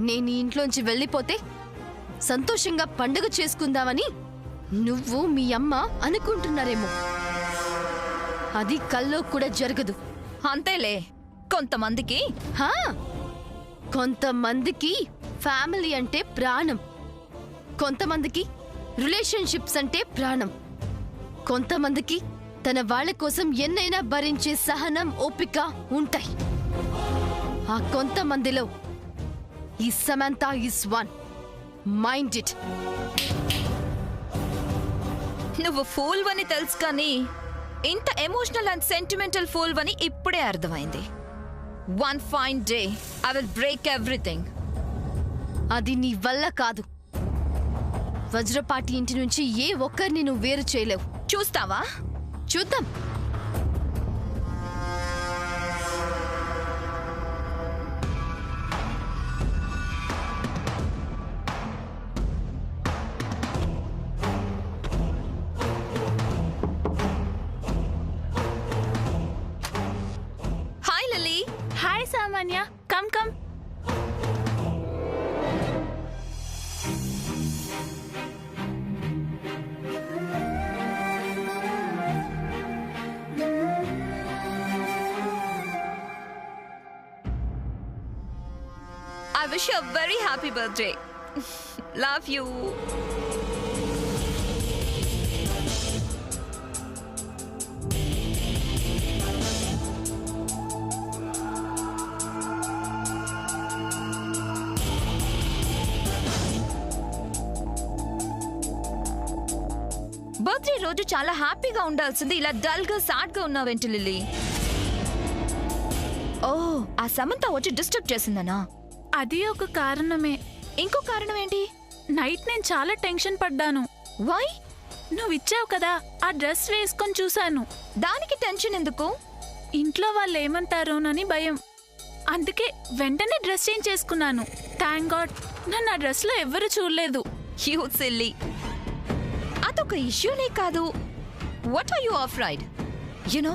నేను ఈ ఇంట్లోంచి వెళ్ళిపోతే సంతోషంగా పండుగ చేసుకుందామని నువ్వు మీ అమ్మ అనుకుంటున్నారేమో. అది కల్లో కూడా జరగదు. అంతేలే, కొంతమందికి కొంతమందికి ఫ్యామిలీ అంటే ప్రాణం, కొంతమందికి రిలేషన్షిప్స్ అంటే ప్రాణం, కొంతమందికి తన వాళ్ళ కోసం ఎన్నైనా భరించే సహనం, ఓపిక ఉంటాయి. ఆ కొంతమందిలో ఈ Samantha is one. Mind it. నువ్వు ఫూల్ వని తెలుసు, కానీ ఇంత ఎమోషనల్ అండ్ సెంటిమెంటల్ ఫూల్ వని ఇప్పుడే అర్థమైంది. One fine day I will break everything. అది నీ వల్ల కాదు. వజ్రపాటి ఇంటి నుంచి ఏ ఒక్కరిని నువ్వు వేరు చేయలేవు. చూస్తావా? చూద్దాం. Hi lily. హాయ్ సామాన్య, come come. I wish you a very happy birthday. Love you. Birthday రోజు చాలా హ్యాపీగా ఉండాల్సింది, ఇలా డల్ గా సాడ్ గా ఉన్నావేంటి లిల్లీ? ఓ, ఆ సమంత వచ్చి డిస్టర్బ్ చేసిందనా? అది ఒక కారణమే. ఇంకో కారణం ఏంటి? నైట్ నేను చాలా టెన్షన్ పడ్డాను. వై? నువ్వు ఇచ్చావు కదా, ఆ డ్రెస్ వేసుకొని చూశాను. దానికి టెన్షన్ ఎందుకు? ఇంట్లో వాళ్ళు ఏమంటారోనని భయం. అందుకే వెంటనే డ్రెస్ చేంజ్ చేసుకున్నాను. థ్యాంక్ గాడ్ నన్ను ఆ డ్రెస్ లో ఎవ్వరూ చూడలేదు. యూ సిల్లీ, అదొక ఇష్యూనే కాదు. What are you afraid? You know,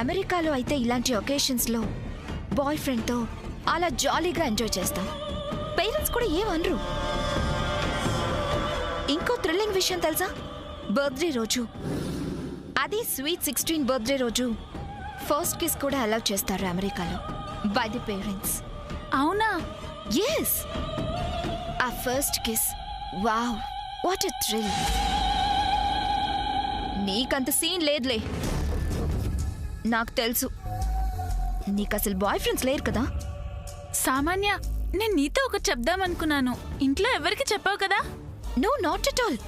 అమెరికాలో అయితే ఇలాంటి ఒకేషన్స్ లో బాయ్ ఫ్రెండ్ తో అలా జాలీగా ఎంజాయ్ చేస్తాం. పేరెంట్స్ కూడా ఏమనరు. ఇంకో థ్రిల్లింగ్ విషయం తెలుసా? బర్త్డే రోజు, అది స్వీట్ 16 బర్త్డే రోజు ఫస్ట్ కిస్ కూడా అలౌ చేస్తారు అమెరికాలో బై ది పేరెంట్స్. అవునా? ఎస్, ఆ first kiss, wow, what a thrill. నీకంత సీన్ లేదులే, నాకు తెలుసు. నీకు అసలు బాయ్ ఫ్రెండ్స్ లేరు కదా? సామాన్య, నేను నీతో ఒకటి చెప్దామనుకున్నాను. ఇంట్లో ఎవరికి చెప్పావు కదా? No, not at all.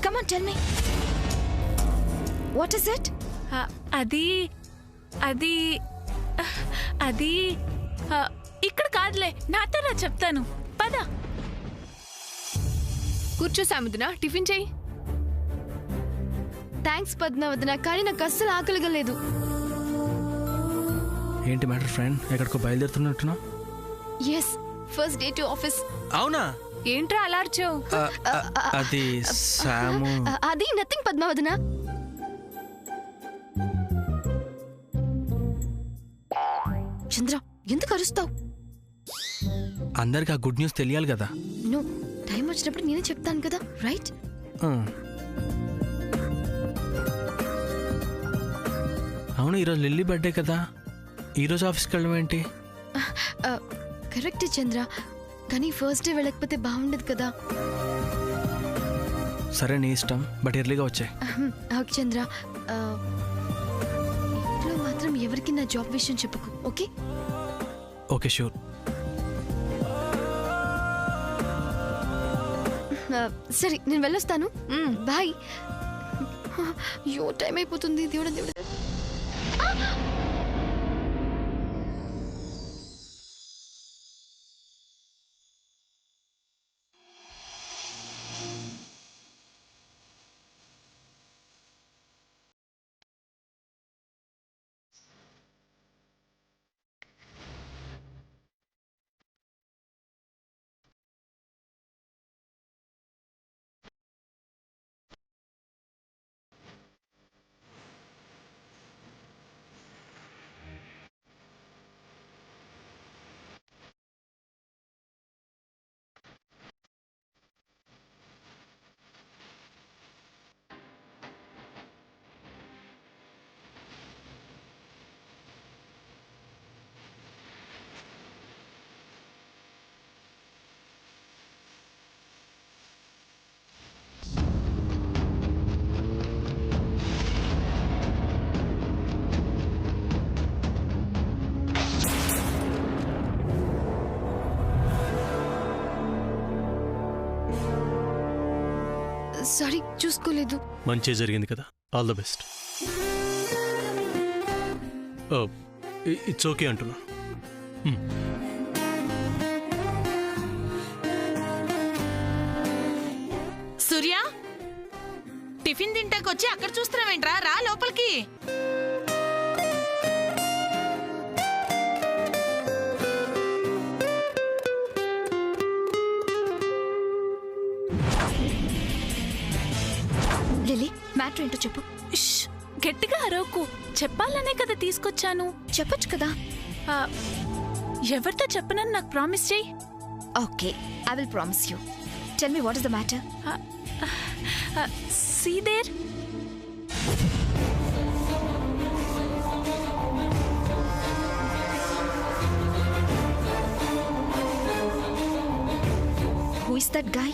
Come on, tell me. What is it? అది అది అది ఇక్కడ కాదులే, నాతో రా చెప్తాను. పద. కూర్చో సాముద్ర, టిఫిన్ చెయ్యి. థ్యాంక్స్ పద్మావతిన, కానీ నాకు అస్సలు ఆకలిగా లేదు. ఏంటి మ్యాటర్ ఫ్రెండ్, ఎక్కడికో బయలుదేరుతున్నట్టున్నా? Yes, first day to office. అవునా? ఏంట్రా అలా అర్చావు? అది సాము. అది నథింగ్ పద్మావతిన. చంద్ర, ఎందుకు అరుస్తావు? అందరికి ఆ గుడ్ న్యూస్ తెలియాలి కదా. నువ్వు టైం వచ్చినప్పుడు నేనే చెప్తాను కదా, రైట్? అవును, ఈరోజు లిల్లీ బర్త్డే కదా, ఈరోజు ఆఫీస్కి వెళ్ళడం ఏంటి? కరెక్ట్ చంద్ర, కానీ ఫస్ట్ డే వెళ్ళకపోతే బాగుండదు కదా. సరే, నీ ఇష్టం, బట్ ఎర్లీగా వచ్చాయి. ఓకే చంద్ర, ఇంట్లో మాత్రం ఎవరికి నా జాబ్ విషయం చెప్పకు, ఓకే? Okay, sure. సరే, నేను వెళ్ళొస్తాను. బాయ్. అయ్యో, టైం అయిపోతుంది. దేవుడా దేవుడా. సారీ, చూసుకోలేదు. మంచి జరిగింది కదా, all the best. It's okay అంటున్నా. సూర్య, టిఫిన్ తింటాకొచ్చి అక్కడ చూస్తున్నావేంట్రా? రా లోపలికి. లిల్లీ, మ్యాటర్ ఏంటో చెప్పు. ఇష్, గట్టిగా అరవకు. చెప్పాలనే కదా తీసుకొచ్చాను. చెప్పొచ్చు కదా. ఆ, ఎవరితో చెప్పనని నాకు ప్రామిస్ చేయి. Okay, I will promise you. Tell me what is the matter. See there. Who is that guy?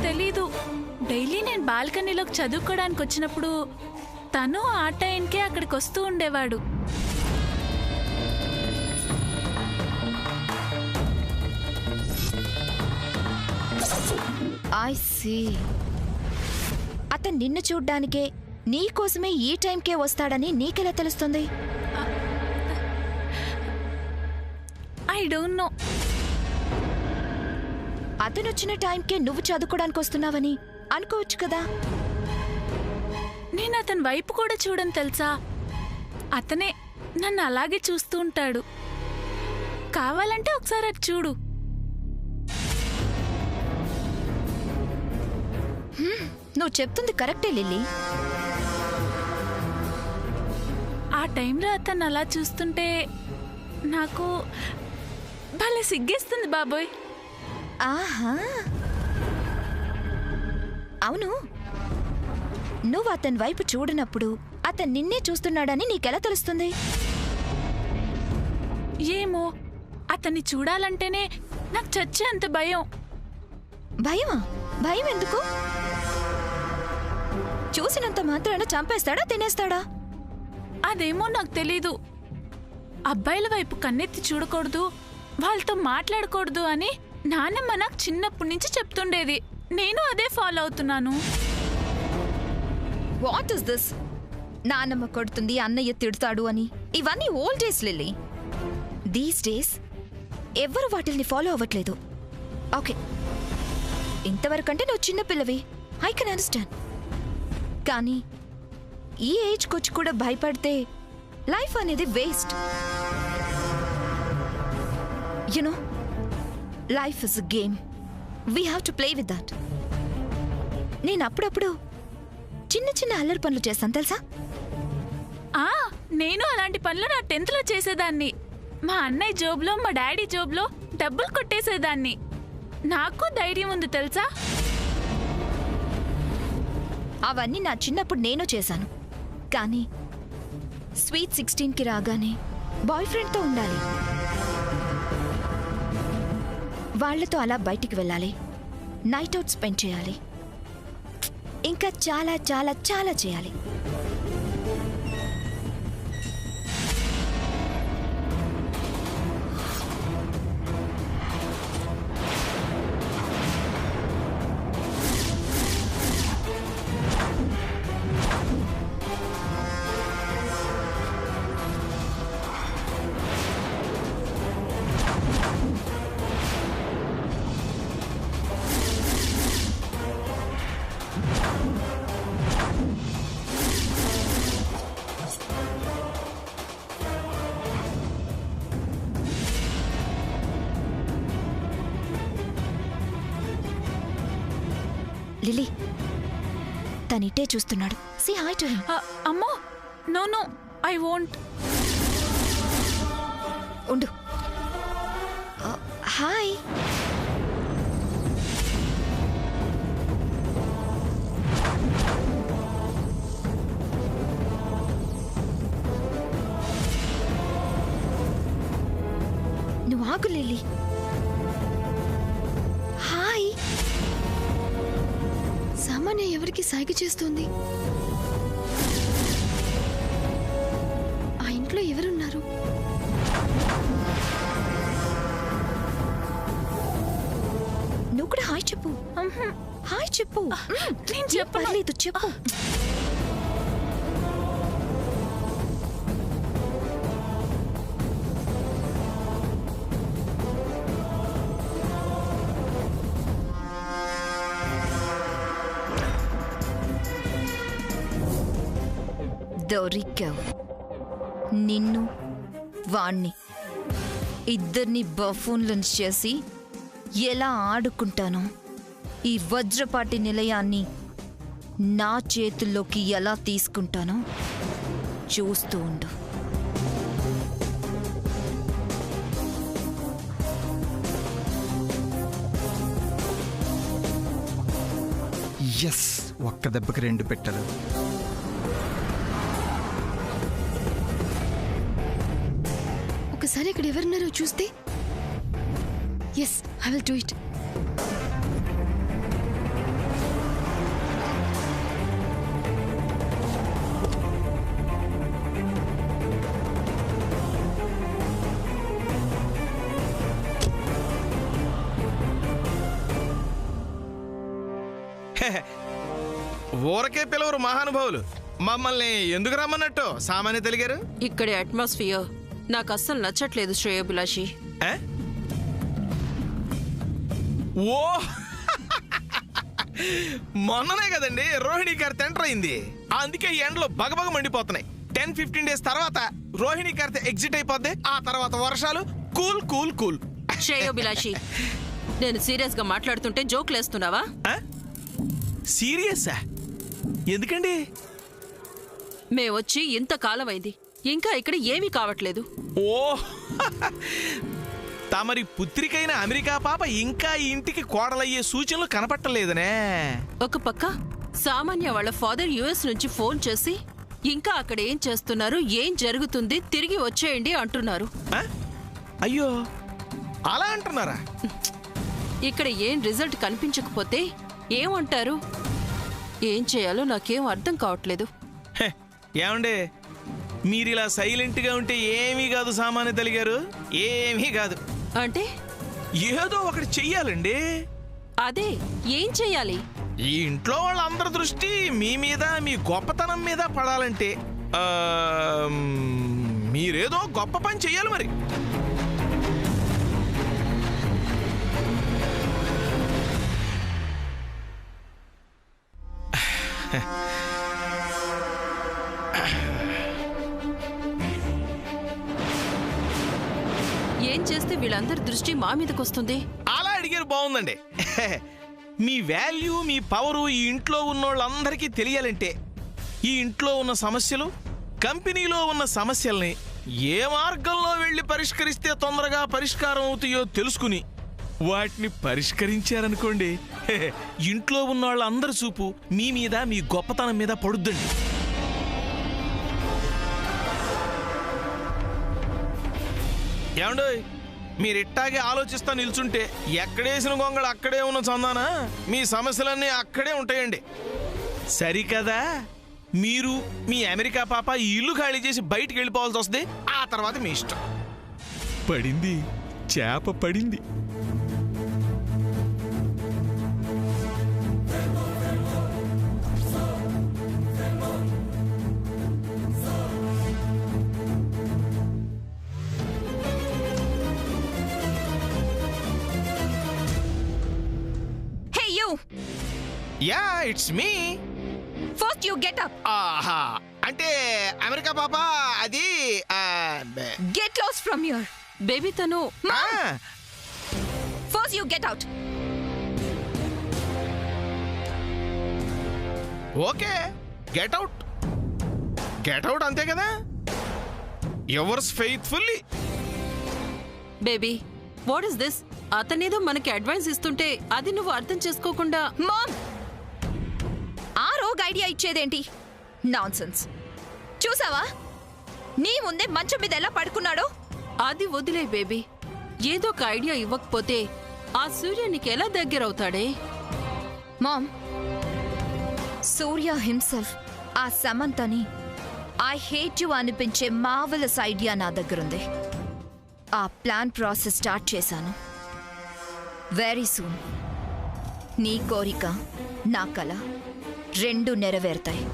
తెలీదు. డైలీ నేను బాల్కనీలోకి చదువుకోవడానికి వచ్చినప్పుడు తను ఆ టైంకే అక్కడికి వస్తూ ఉండేవాడు. I see. అతను నిన్ను చూడ్డానికే, నీ కోసమే ఈ టైంకే వస్తాడని నీకెలా తెలుస్తుంది? I don't know. అతను వచ్చిన టైంకే నువ్వు చదువుకోవడానికి వస్తున్నావని అనుకోవచ్చు కదా. నేను అతని వైపు కూడా చూడను తెలుసా. అతనే నన్ను అలాగే చూస్తూ ఉంటాడు. కావాలంటే ఒకసారి అది చూడు. నువ్వు చెప్తుంది కరెక్టే లిల్లీ. ఆ టైంలో అతను అలా చూస్తుంటే నాకు భలే సిగ్గేస్తుంది బాబోయ్. ఆహా, అవును. నువ్వు అతని వైపు చూడనప్పుడు అతను నిన్నే చూస్తున్నాడని నీకెలా తెలుస్తుంది? ఏమో, అతన్ని చూడాలంటేనే నాకు చచ్చే అంత భయం. భయమా? భయం ఎందుకు? చూసినంత మాత్రాన చంపేస్తాడా, తినేస్తాడా? అదేమో నాకు తెలీదు. అబ్బాయిల వైపు కన్నెత్తి చూడకూడదు, వాళ్ళతో మాట్లాడకూడదు అని నాన్నమ్మ నాకు చిన్నప్పటి నుంచి చెప్తుండేది. నేను అదే ఫాలో అవుతున్నాను. What is this? నాన్నమ్మ కొడుతుంది, అన్నయ్య తిడతాడు అని. ఇవన్నీ old days lily. These days ఎవ్వరు వాటిల్ని ఫాలో అవ్వట్లేదు. ఓకే, ఇంతవరకంటే నువ్వు చిన్నపిల్లవి, ఐ కెన్ అండర్స్టాండ్. కానీ ఈ ఏజ్కి వచ్చి కూడా భయపడితే లైఫ్ అనేది waste. You know, life is a game. We have to play with that. నేను అప్పుడప్పుడు చిన్న చిన్న అల్లరి పనులు చేస్తాను తెలుసా. ఆ, నేను అలాంటి పనులు నా 10th లో చేసేదాన్ని. మా అన్నయ్య జోబులో, మా డాడీ జోబులో డబ్బులు కొట్టేసేదాన్ని. నాకు ధైర్యం ఉంది తెలుసా. అవన్నీ నా చిన్నప్పుడు నేను చేశాను. కానీ స్వీట్ 16కి రాగానే బాయ్ ఫ్రెండ్తో ఉండాలి, వాళ్లతో అలా బయటికి వెళ్ళాలి, నైట్ అవుట్ స్పెండ్ చేయాలి, ఇంకా చాలా చాలా చాలా చేయాలి. లిల్లీ, తనిట్టే చూస్తున్నాడు. See hi to him. అమ్మో, నో నో, ఐ వోంట్. ఉండు. హాయ్. నువ్వు ఆగు లిల్లీ. హాయ్. సామాన్య ఎవరికి సాయిగ చేస్తుంది? ఆ ఇంట్లో ఎవరున్నారు? నువ్వు కూడా హాయ్ చెప్పు. హాయ్ చెప్పు. నేను చెప్పను. పర్లేదు చెప్పు. దొరికావు. నిన్ను వాణ్ణి ఇద్దరిని బఫూన్లను చేసి ఎలా ఆడుకుంటానో, ఈ వజ్రపాటి నిలయాన్ని నా చేతుల్లోకి ఎలా తీసుకుంటానో చూస్తూ ఉండు. ఎస్, ఒక్క దెబ్బకి 2 పెట్టలు. ఒకసారి ఇక్కడ ఎవరున్నారో చూస్తే. Yes, I will do it. ఊరకే పిలవరు మహానుభావులు. మమ్మల్ని ఎందుకు రమ్మన్నట్టు సామాన్య తెలిగారు? ఇక్కడి అట్మాస్ఫియర్ నాకు అస్సలు నచ్చట్లేదు శ్రేయోభిలాషి. ఓ మొన్ననే కదండి రోహిణి గారి ఎంటర్ అయింది. అందుకే ఈ ఎండలో బగబగ మండిపోతున్నాయి. 10-15 డేస్ తర్వాత రోహిణి గారి ఎగ్జిట్ అయిపోద్ది. ఆ తర్వాత వర్షాలు. Cool cool cool. శ్రేయోభిలాషి, నేను సీరియస్ గా మాట్లాడుతుంటే జోక్లు వేస్తున్నావా? సీరియసా? ఎందుకండి? మేమొచ్చి ఇంత కాలం అయింది, ఇంకా ఇక్కడ ఏమీ కావట్లేదు. ఓ తమరి పుత్రికైన అమెరికా పాప ఇంకా ఈ ఇంటికి కోడలయ్యే సూచనలు కనపట్టలేదనే. ఒక పక్క సామాన్య వాళ్ళ ఫాదర్ యుఎస్ నుంచి ఫోన్ చేసి ఇంకా అక్కడ ఏం చేస్తున్నారు, ఏం జరుగుతుంది, తిరిగి వచ్చేయండి అంటున్నారు. అయ్యో, అలా అంటున్నారా? ఇక్కడ ఏం రిజల్ట్ కనిపించకపోతే ఏమంటారు? ఏం చేయాలో నాకేం అర్థం కావట్లేదు. ఏమండే, మీరిలా సైలెంట్గా ఉంటే ఏమీ కాదు సామాన్య తెలిగారు, ఏమీ కాదు. అంటే ఏదో ఒకటి చెయ్యాలండి. అదే, ఏం చెయ్యాలి? ఈ ఇంట్లో వాళ్ళందరి దృష్టి మీ మీద, మీ గొప్పతనం మీద పడాలంటే మీరేదో గొప్ప పని చెయ్యాలి మరి. ఏం చేస్తే వీళ్ళందరి దృష్టి మా మీదకొస్తుంది? అలా అడిగారు, బాగుందండి. మీ వాల్యూ, మీ పవరు ఈ ఇంట్లో ఉన్న వాళ్ళందరికీ తెలియాలంటే ఈ ఇంట్లో ఉన్న సమస్యలు, కంపెనీలో ఉన్న సమస్యల్ని ఏ మార్గంలో వెళ్ళి పరిష్కరిస్తే తొందరగా పరిష్కారం అవుతాయో తెలుసుకుని వాటిని పరిష్కరించారనుకోండి, ఇంట్లో ఉన్న వాళ్ళందరి చూపు మీ మీద, మీ గొప్పతనం మీద పడుద్దండి. ఏమండో, మీరు ఇట్టాగే ఆలోచిస్తా నిల్చుంటే ఎక్కడేసిన గొంగళ అక్కడే ఉన్న చందానా మీ సమస్యలన్నీ అక్కడే ఉంటాయండి. సరికదా? మీరు మీ అమెరికా పాప ఈ ఇల్లు ఖాళీ చేసి బయటికి వెళ్ళిపోవాల్సి వస్తుంది. ఆ తర్వాత మీ ఇష్టం. పడింది, చేప పడింది. Yeah, it's me. First you get up. ఆహా, అంటే అమెరికా పాప అది get lost from here. Baby తను first you get out. Okay, get out. Get out, అంతే కదా. Yours faithfully. Baby, what is this? అతనేదో మనకి అడ్వైస్ ఇస్తుంటే అది నువ్వు అర్థం చేసుకోకుండా. మామ్, ఆ రోగ్ ఐడియా ఇచ్చేదేంటి? నాన్సెన్స్. చూసావా నీ ముందే మంచం మీద ఎలా పడుకున్నాడో? అది వదిలే బేబీ. ఏదో ఒక ఐడియా ఇవ్వకపోతే ఆ సూర్య నీకు ఎలా దగ్గరవుతాడే? మామ్, సూర్య హిమ్సెల్ఫ్ ఆ సమంతని ఐ హేట్ యు అనిపించే మార్వెలస్ ఐడియా నా దగ్గరుంది. ఆ ప్లాన్ ప్రాసెస్ స్టార్ట్ చేశాను. వెరీ సూన్ నీ కోరిక నా కల రెండు నెరవేరుతాయి.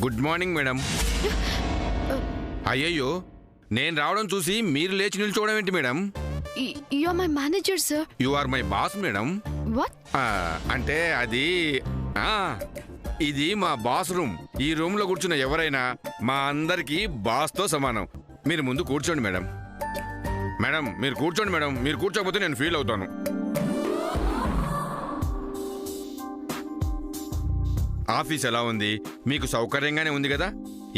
Good morning madam. అయ్యయ్యో, నేను రావడం చూసి మీరు లేచి నిల్చోవడం ఏంటి madam? You are my manager sir. You are my boss madam. What? అంటే అది ఇది మా బాస్ రూమ్. ఈ రూమ్ లో కూర్చున్న ఎవరైనా మా అందరికి బాస్ తో సమానం. మీరు ముందు కూర్చోండి మేడం. మేడం మీరు కూర్చోండి మేడం. మీరు కూర్చోకపోతే నేను ఫీల్ అవుతాను. ఆఫీస్ ఎలా ఉంది? మీకు సౌకర్యంగానే ఉంది కదా?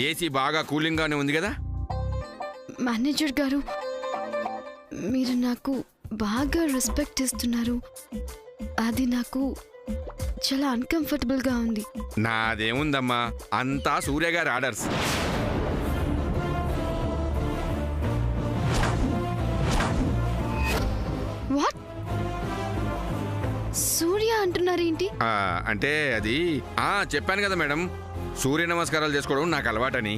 ఏసీ బాగా కూలింగ్గానే ఉంది కదా? మేనేజర్ గారు, మీరు నాకు బాగా రెస్పెక్ట్ ఇస్తున్నారు. అది నాకు చాలా అన్కంఫర్టబుల్గా ఉంది. నాదేముందమ్మా, అంతా సూర్య గారి ఆర్డర్స్. వాట్? సూర్య అంటున్నారేంటి? అంటే అది చెప్పాను కదా మేడం, సూర్య నమస్కారాలు చేసుకోవడం నాకు అలవాటని.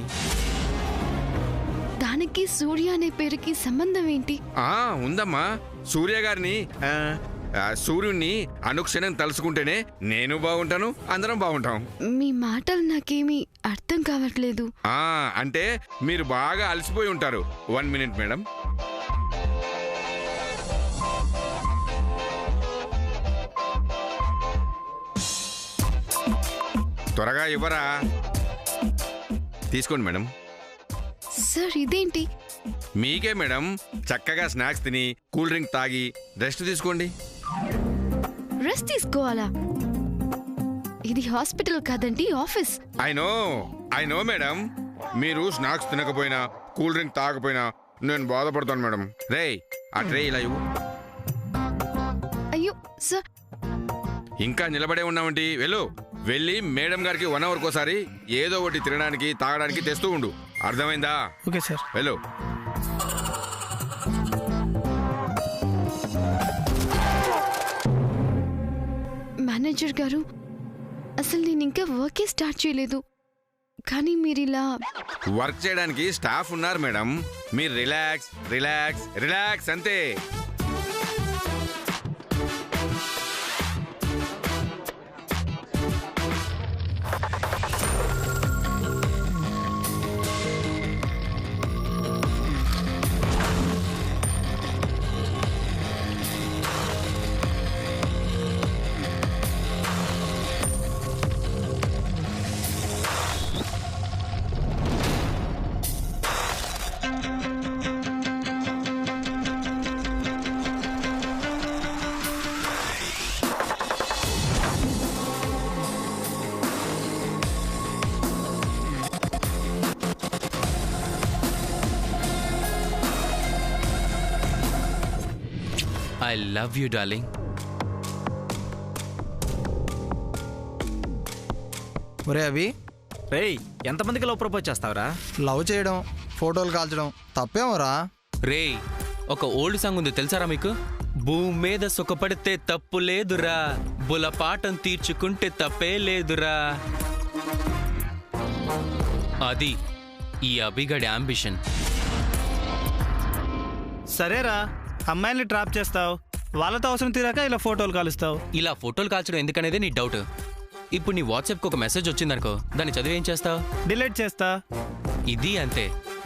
దానికి సూర్య అనే పేరుకి సంబంధం ఏంటి? ఉందమ్మా. సూర్య గారిని సూర్యుణ్ణి అనుక్షణం తలుసుకుంటేనే నేను బాగుంటాను, అందరం బాగుంటాం. మీ మాటలు నాకేమీ అర్థం కావట్లేదు. అంటే మీరు బాగా అలసిపోయి ఉంటారు. 1 మినిట్ మేడం. త్వరగా ఇవ్వరా. తీసుకోండి మేడం. సార్ ఇదేంటి? మీకే మేడం. చక్కగా స్నాక్స్ తిని కూల్ డ్రింక్ తాగి రెస్ట్ తీసుకోండి. రెస్ట్ తీసుకోవాలా? ఇది హాస్పిటల్ కాదండి, ఆఫీస్. I know madam. మీరు స్నాక్స్ తినకపోయినా కూల్ డ్రింక్ తాగకపోయినా నేను బాధపడతాను మేడం. రేయ్, ఆ ట్రే ఇలా ఇవ్వు. అయ్యో సార్. ఇంకా నిలబడే ఉన్నామంటి. వెళ్ళి మేడం గారికి 1 అవర్ కోసారి ఏదో ఒకటి తినడానికి తాగడానికి తెస్తూ ఉండు. అర్థమైందా? Okay sir. వెళ్ళు. మేనేజర్ గారు, అసలు నేను ఇంకా వర్కే స్టార్ట్ చేయలేదు, కానీ మీరు ఇలా వర్క్ చేయడానికి స్టాఫ్ ఉన్నారు మేడం. మీరు రిలాక్స్ రిలాక్స్ రిలాక్స్ అంతే. I love you, darling. ఒరే అవి, రేయ్, ఎంతమందికి లవ్ ప్రపోజ్ చేస్తావురా? లవ్ చేయడం, ఫోటోలు కాల్చడం తప్పేమోరా? రేయ్, ఒక ఓల్డ్ సాంగ్ ఉంది తెలుసారా మీకు? భూమి మీద సుఖపడితే తప్పు లేదురా, బులపాటం తీర్చుకుంటే తప్పే లేదురా. అది ఈ అభిగడి అంబిషన్. సరేరా, అమ్మాయిల్ని ట్రాప్ చేస్తావు, వాళ్ళతో అవసరం తీరాక ఇలా ఫోటోలు కాలుస్తావు. ఇలా ఫోటోలు కాల్చడం ఎందుకనేది నీ డౌట్. ఇప్పుడు నీ వాట్సాప్కి ఒక మెసేజ్ వచ్చిందనుకో, దాన్ని చదివి ఏం చేస్తావు? డిలీట్ చేస్తా. ఇది అంతే.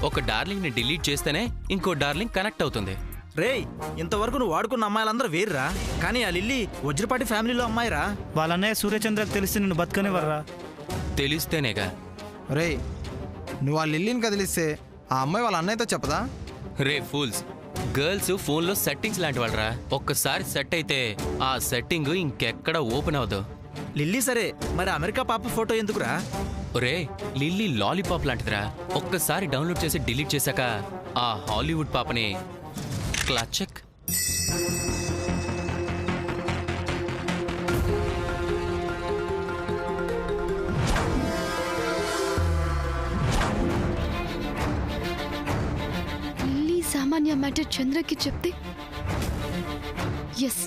ఒక డార్లింగ్ని డిలీట్ చేస్తేనే ఇంకో డార్లింగ్ కనెక్ట్ అవుతుంది. రేయ్, ఇంతవరకు నువ్వు వాడుకున్న అమ్మాయిలందరూ వేరురా, కానీ ఆ లిల్లీ వజ్రపాటి ఫ్యామిలీలో అమ్మాయిరా. వాళ్ళన్నయ్య సూర్యచంద్రకి తెలిస్తే నిన్ను బతకనివ్వర్రా. తెలిస్తేనేగా. రే, నువ్వు ఆ లిల్లీని కదిలిస్తే ఆ అమ్మాయి వాళ్ళ అన్నయ్యతో చెప్పదా? రే ఫూల్స్, గర్ల్స్ ఫోన్లో సెట్టింగ్స్ లాంటి వాళ్ళరా. ఒక్కసారి సెట్ అయితే ఆ సెట్టింగ్ ఇంకెక్కడ ఓపెన్ అవ్వదు. లిల్లీ సరే, మరి అమెరికా పాప ఫోటో ఎందుకురా? ఒరే, లిల్లీ లాలీపాప్ లాంటిదిరా. ఒక్కసారి డౌన్లోడ్ చేసి డిలీట్ చేశాక ఆ హాలీవుడ్ పాపని క్లాస్ చెక్. లిల్లీ సామాన్య మ్యాటర్ చంద్రకి చెప్తే ఎస్